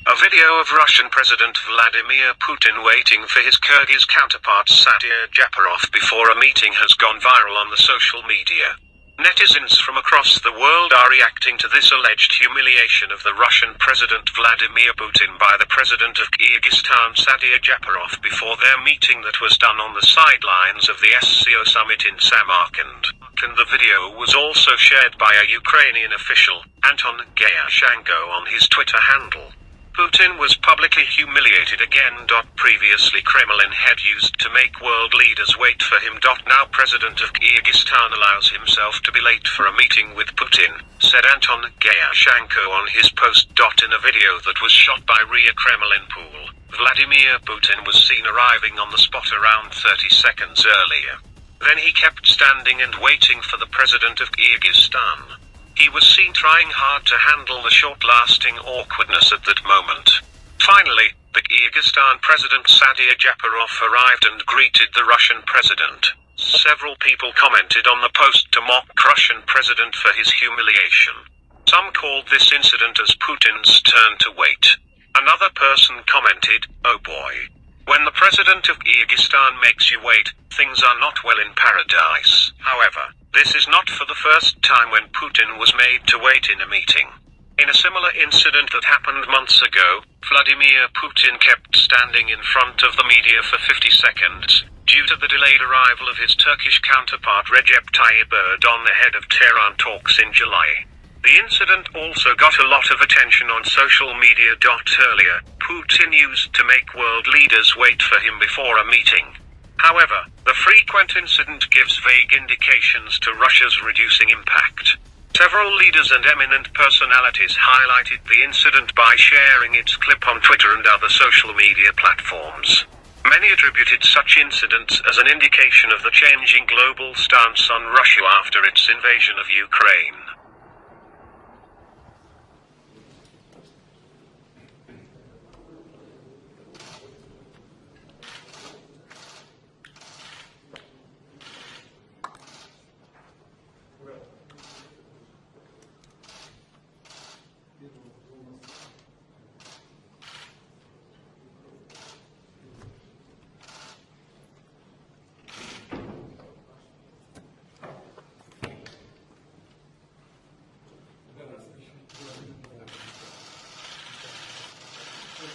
A video of Russian President Vladimir Putin waiting for his Kyrgyz counterpart Sadir Japarov before a meeting has gone viral on the social media. Netizens from across the world are reacting to this alleged humiliation of the Russian President Vladimir Putin by the President of Kyrgyzstan Sadir Japarov before their meeting that was done on the sidelines of the SCO Summit in Samarkand. And the video was also shared by a Ukrainian official, Anton Gayashenko, on his Twitter handle. Putin was publicly humiliated again. Previously Kremlin had used to make world leaders wait for him. Now President of Kyrgyzstan allows himself to be late for a meeting with Putin, said Anton Gayashenko on his post. In a video that was shot by Rear Kremlin Pool, Vladimir Putin was seen arriving on the spot around 30 seconds earlier. Then he kept standing and waiting for the President of Kyrgyzstan. He was seen trying hard to handle the short-lasting awkwardness at that moment. Finally, the Kyrgyzstan President Sadir Japarov arrived and greeted the Russian President. Several people commented on the post to mock Russian President for his humiliation. Some called this incident as Putin's turn to wait. Another person commented, "Oh boy. When the President of Kyrgyzstan makes you wait, things are not well in paradise." However, this is not for the first time when Putin was made to wait in a meeting. In a similar incident that happened months ago, Vladimir Putin kept standing in front of the media for 50 seconds, due to the delayed arrival of his Turkish counterpart Recep Tayyip Erdogan ahead of Tehran talks in July. The incident also got a lot of attention on social media. Earlier, Putin used to make world leaders wait for him before a meeting. However, the frequent incident gives vague indications to Russia's reducing impact. Several leaders and eminent personalities highlighted the incident by sharing its clip on Twitter and other social media platforms. Many attributed such incidents as an indication of the changing global stance on Russia after its invasion of Ukraine.